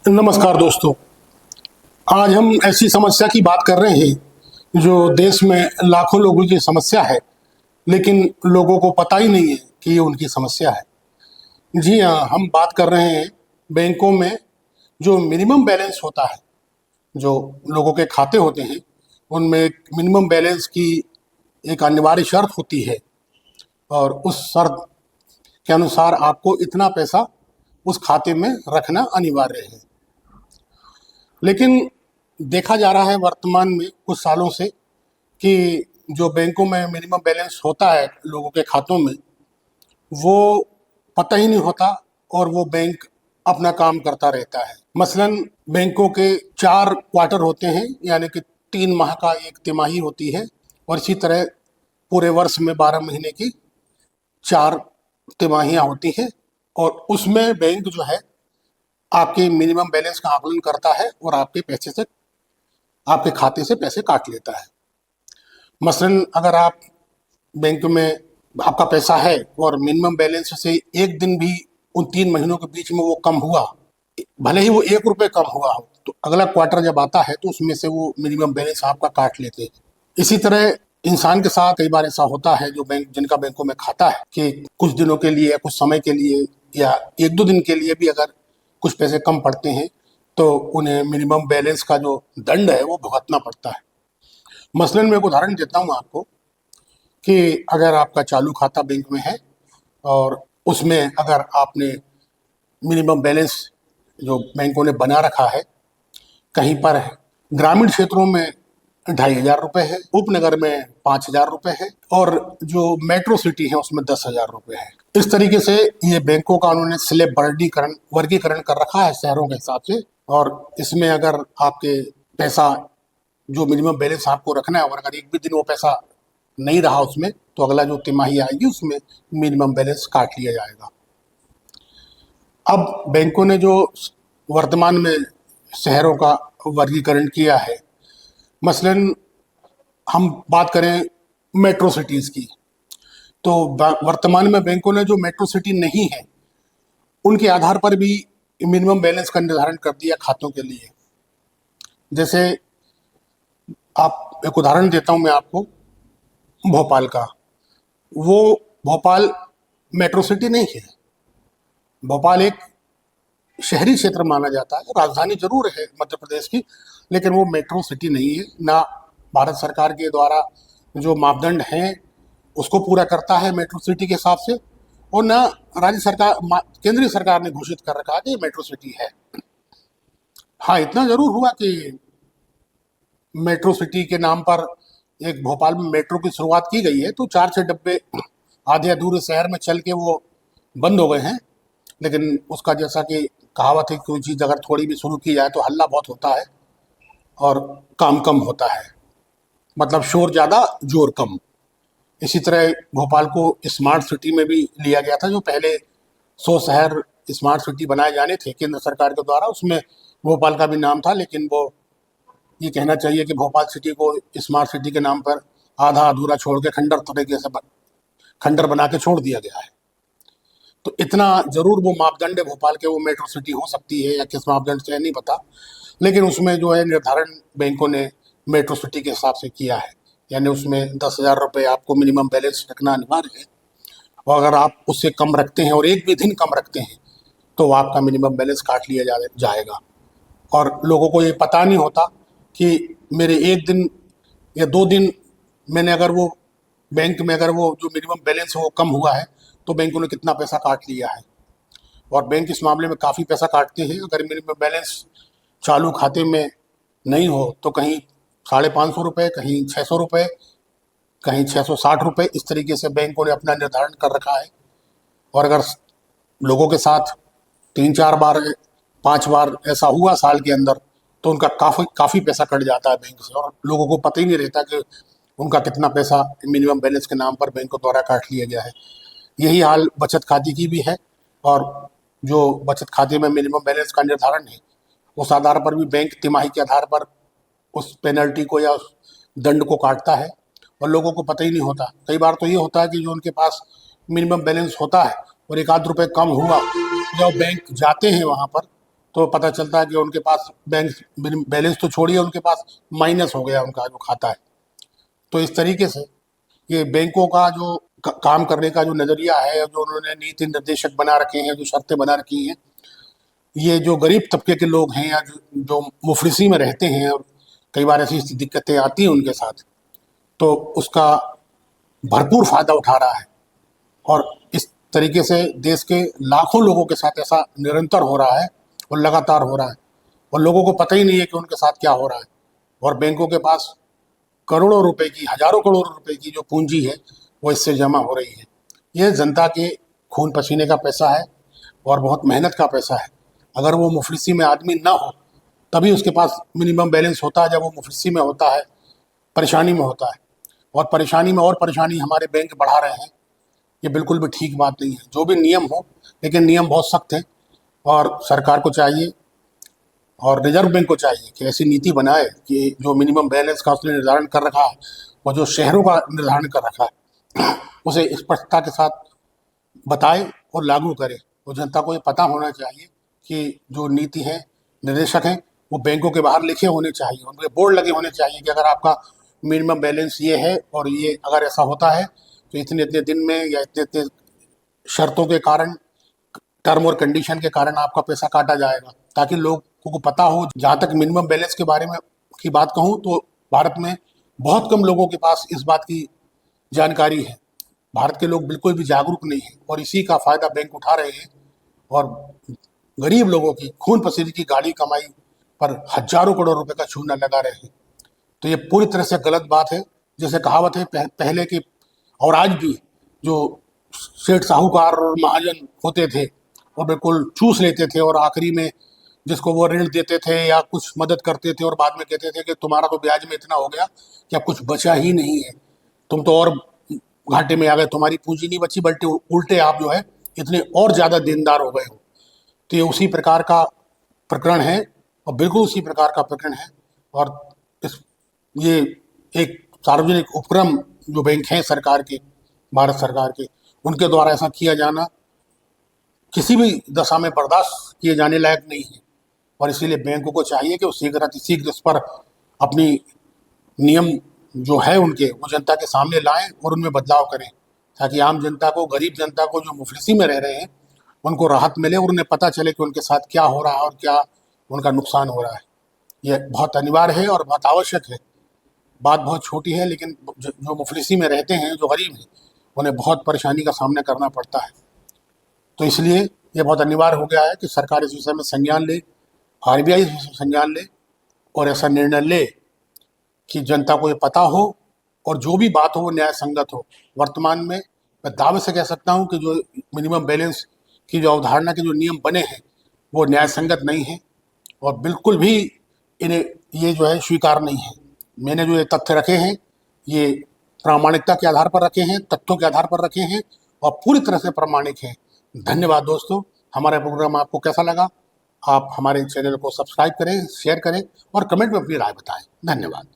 नमस्कार दोस्तों। आज हम ऐसी समस्या की बात कर रहे हैं जो देश में लाखों लोगों की समस्या है, लेकिन लोगों को पता ही नहीं है कि ये उनकी समस्या है। जी हाँ, हम बात कर रहे हैं बैंकों में जो मिनिमम बैलेंस होता है, जो लोगों के खाते होते हैं उनमें एक मिनिमम बैलेंस की एक अनिवार्य शर्त होती है और उस शर्त के अनुसार आपको इतना पैसा उस खाते में रखना अनिवार्य है। लेकिन देखा जा रहा है वर्तमान में कुछ सालों से कि जो बैंकों में मिनिमम बैलेंस होता है लोगों के खातों में, वो पता ही नहीं होता और वो बैंक अपना काम करता रहता है। मसलन बैंकों के 4 क्वार्टर होते हैं, यानी कि 3 माह का एक तिमाही होती है, और इसी तरह पूरे वर्ष में 12 महीने की 4 तिमाहियाँ होती हैं, और उसमें बैंक जो है आपके मिनिमम बैलेंस का आकलन करता है और आपके खाते से पैसे काट लेता है। मसलन अगर आप बैंक में आपका पैसा है और मिनिमम बैलेंस से एक दिन भी उन 3 महीनों के बीच में वो कम हुआ, भले ही वो 1 रुपये कम हुआ हो, तो अगला क्वार्टर जब आता है तो उसमें से वो मिनिमम बैलेंस आपका काट लेते हैं। इसी तरह इंसान के साथ कई बार ऐसा होता है, जो जिनका बैंकों में खाता है, कि कुछ दिनों के लिए या कुछ समय के लिए या 1-2 दिन के लिए भी अगर कुछ पैसे कम पड़ते हैं तो उन्हें मिनिमम बैलेंस का जो दंड है वो भुगतना पड़ता है। मसलन मैं एक उदाहरण देता हूँ आपको कि अगर आपका चालू खाता बैंक में है और उसमें अगर आपने मिनिमम बैलेंस जो बैंकों ने बना रखा है, कहीं पर ग्रामीण क्षेत्रों में 2,500 रुपये है, उपनगर में 5,000 रुपये है, और जो मेट्रो सिटी है उसमें 10,000 रुपये है। इस तरीके से ये बैंकों का उन्होंने स्लैब वर्गीकरण कर रखा है शहरों के हिसाब से, और इसमें अगर आपके पैसा जो मिनिमम बैलेंस आपको रखना है और अगर एक भी दिन वो पैसा नहीं रहा उसमें, तो अगला जो तिमाही आएगी उसमें मिनिमम बैलेंस काट लिया जाएगा। अब बैंकों ने जो वर्तमान में शहरों का वर्गीकरण किया है, मसलन हम बात करें मेट्रो सिटीज़ की, तो वर्तमान में बैंकों ने जो मेट्रो सिटी नहीं है उनके आधार पर भी मिनिमम बैलेंस का निर्धारण कर दिया खातों के लिए। जैसे आप एक उदाहरण देता हूँ मैं आपको भोपाल का। वो भोपाल मेट्रो सिटी नहीं है, भोपाल एक शहरी क्षेत्र माना जाता है, राजधानी जरूर है मध्य प्रदेश की, लेकिन वो मेट्रो सिटी नहीं है। ना भारत सरकार के द्वारा जो मापदंड हैं उसको पूरा करता है मेट्रो सिटी के हिसाब से, और ना केंद्रीय सरकार ने घोषित कर रखा है कि मेट्रो सिटी है। हाँ, इतना जरूर हुआ कि मेट्रो सिटी के नाम पर एक भोपाल में मेट्रो की शुरुआत की गई है, तो 4-6 डब्बे आधे अधूरे शहर में चल के वो बंद हो गए हैं। लेकिन उसका जैसा कि कहावत है, कोई चीज़ अगर थोड़ी भी शुरू की जाए तो हल्ला बहुत होता है और काम कम होता है, मतलब शोर ज़्यादा जोर कम। इसी तरह भोपाल को स्मार्ट सिटी में भी लिया गया था। जो पहले 100 शहर स्मार्ट सिटी बनाए जाने थे केंद्र सरकार के द्वारा, उसमें भोपाल का भी नाम था, लेकिन वो ये कहना चाहिए कि भोपाल सिटी को स्मार्ट सिटी के नाम पर आधा अधूरा छोड़ के खंडर बना के छोड़ दिया गया है। तो इतना जरूर वो मापदंड है भोपाल के, वो मेट्रो सिटी हो सकती है या किस मापदंड से है नहीं पता, लेकिन उसमें जो है निर्धारण बैंकों ने मेट्रो सिटी के हिसाब से किया है, यानी उसमें 10,000 रुपये आपको मिनिमम बैलेंस रखना अनिवार्य है, और अगर आप उससे कम रखते हैं और एक भी दिन कम रखते हैं तो आपका मिनिमम बैलेंस काट लिया जाएगा। और लोगों को ये पता नहीं होता कि मेरे 1 दिन या 2 दिन मैंने अगर वो बैंक में अगर वो जो मिनिमम बैलेंस है वो कम हुआ है तो बैंकों ने कितना पैसा काट लिया है। और बैंक इस मामले में काफ़ी पैसा काटते हैं। अगर मिनिमम बैलेंस चालू खाते में नहीं हो तो कहीं 550 रुपये, कहीं 600 रुपये, कहीं 660 रुपये, इस तरीके से बैंकों ने अपना निर्धारण कर रखा है। और अगर लोगों के साथ 3-4 बार 5 बार ऐसा हुआ साल के अंदर, तो उनका काफ़ी पैसा कट जाता है बैंक से, और लोगों को पता ही नहीं रहता कि उनका कितना पैसा मिनिमम बैलेंस के नाम पर बैंकों द्वारा काट लिया गया है। यही हाल बचत खाते की भी है, और जो बचत खाते में मिनिमम बैलेंस का निर्धारण है उस आधार पर भी बैंक तिमाही के आधार पर उस पेनल्टी को या उस दंड को काटता है, और लोगों को पता ही नहीं होता। कई बार तो ये होता है कि जो उनके पास मिनिमम बैलेंस होता है और 1-8 रुपये कम हुआ, जब बैंक जाते हैं वहाँ पर तो पता चलता है कि उनके पास बैंक बैलेंस तो छोड़िए, उनके पास माइनस हो गया उनका जो खाता है। तो इस तरीके से ये बैंकों का जो काम करने का जो नज़रिया है, जो उन्होंने नीति निर्देशक बना रखे हैं, जो शर्तें बना रखी हैं, ये जो गरीब तबके के लोग हैं या जो मुफलिसी में रहते हैं और कई बार ऐसी दिक्कतें आती हैं उनके साथ, तो उसका भरपूर फायदा उठा रहा है। और इस तरीके से देश के लाखों लोगों के साथ ऐसा निरंतर हो रहा है और लगातार हो रहा है, और लोगों को पता ही नहीं है कि उनके साथ क्या हो रहा है। और बैंकों के पास करोड़ों रुपए की, हजारों करोड़ रुपए की जो पूंजी है वो इससे जमा हो रही है। ये जनता के खून पसीने का पैसा है और बहुत मेहनत का पैसा है। अगर वो मुफलिसी में आदमी ना हो तभी उसके पास मिनिमम बैलेंस होता है, जब वो मुफलिसी में होता है, परेशानी में होता है। और परेशानी में और परेशानी हमारे बैंक बढ़ा रहे हैं, ये बिल्कुल भी ठीक बात नहीं है। जो भी नियम हो, लेकिन नियम बहुत सख्त हैं, और सरकार को चाहिए और रिजर्व बैंक को चाहिए कि ऐसी नीति बनाए कि जो मिनिमम बैलेंस का उसने निर्धारण कर रखा है और जो शहरों का निर्धारण कर रखा है उसे स्पष्टता के साथ बताए और लागू करे। और जनता को ये पता होना चाहिए कि जो नीति है, निर्देशक हैं, वो बैंकों के बाहर लिखे होने चाहिए, उनके बोर्ड लगे होने चाहिए कि अगर आपका मिनिमम बैलेंस ये है और ये अगर ऐसा होता है तो इतने इतने दिन में या इतने इतने शर्तों के कारण, टर्म और कंडीशन के कारण आपका पैसा काटा जाएगा, ताकि लोगों को पता हो। जहाँ तक मिनिमम बैलेंस के बारे में की बात कहूँ तो भारत में बहुत कम लोगों के पास इस बात की जानकारी है। भारत के लोग बिल्कुल भी जागरूक नहीं हैं और इसी का फायदा बैंक उठा रहे हैं और गरीब लोगों की खून पसीने की गाढ़ी कमाई पर हजारों करोड़ रुपए का चूना लगा रहे हैं। तो ये पूरी तरह से गलत बात है। जैसे कहावत है पहले की और आज भी, जो सेठ साहूकार और महाजन होते थे और बिल्कुल चूस लेते थे और आखिरी में जिसको वो ऋण देते थे या कुछ मदद करते थे और बाद में कहते थे कि तुम्हारा तो ब्याज में इतना हो गया कि अब कुछ बचा ही नहीं है, तुम तो और घाटे में आ गए, तुम्हारी पूंजी नहीं बची बल्कि उल्टे आप जो है इतने और ज़्यादा देनदार हो गए हो। तो ये उसी प्रकार का प्रकरण है और बिल्कुल उसी प्रकार का प्रकरण है। और इस ये एक सार्वजनिक उपक्रम जो बैंक हैं सरकार के, भारत सरकार के, उनके द्वारा ऐसा किया जाना किसी भी दशा में बर्दाश्त किए जाने लायक नहीं है। और इसीलिए बैंकों को चाहिए कि वो शीघ्र इस पर अपनी नियम जो है उनके, वो जनता के सामने लाएं और उनमें बदलाव करें, ताकि आम जनता को, गरीब जनता को, जो मुफलिसी में रह रहे हैं, उनको राहत मिले और उन्हें पता चले कि उनके साथ क्या हो रहा है और क्या उनका नुकसान हो रहा है। ये बहुत अनिवार्य है और बहुत आवश्यक है। बात बहुत छोटी है, लेकिन जो मुफलिसी में रहते हैं, जो गरीब हैं, उन्हें बहुत परेशानी का सामना करना पड़ता है। तो इसलिए ये बहुत अनिवार्य हो गया है कि सरकार इस विषय में संज्ञान ले, आरबीआई इस विषय में संज्ञान ले और ऐसा निर्णय ले कि जनता को ये पता हो और जो भी बात हो वो न्याय संगत हो। वर्तमान में मैं दावे से कह सकता हूँ कि जो मिनिमम बैलेंस की जो अवधारणा के जो नियम बने हैं वो न्याय संगत नहीं है और बिल्कुल भी इन्हें ये जो है स्वीकार नहीं है। मैंने जो ये तथ्य रखे हैं ये प्रामाणिकता के आधार पर रखे हैं, तथ्यों के आधार पर रखे हैं और पूरी तरह से प्रामाणिक हैं। धन्यवाद दोस्तों। हमारा प्रोग्राम आपको कैसा लगा? आप हमारे चैनल को सब्सक्राइब करें, शेयर करें और कमेंट में अपनी राय बताएं। धन्यवाद।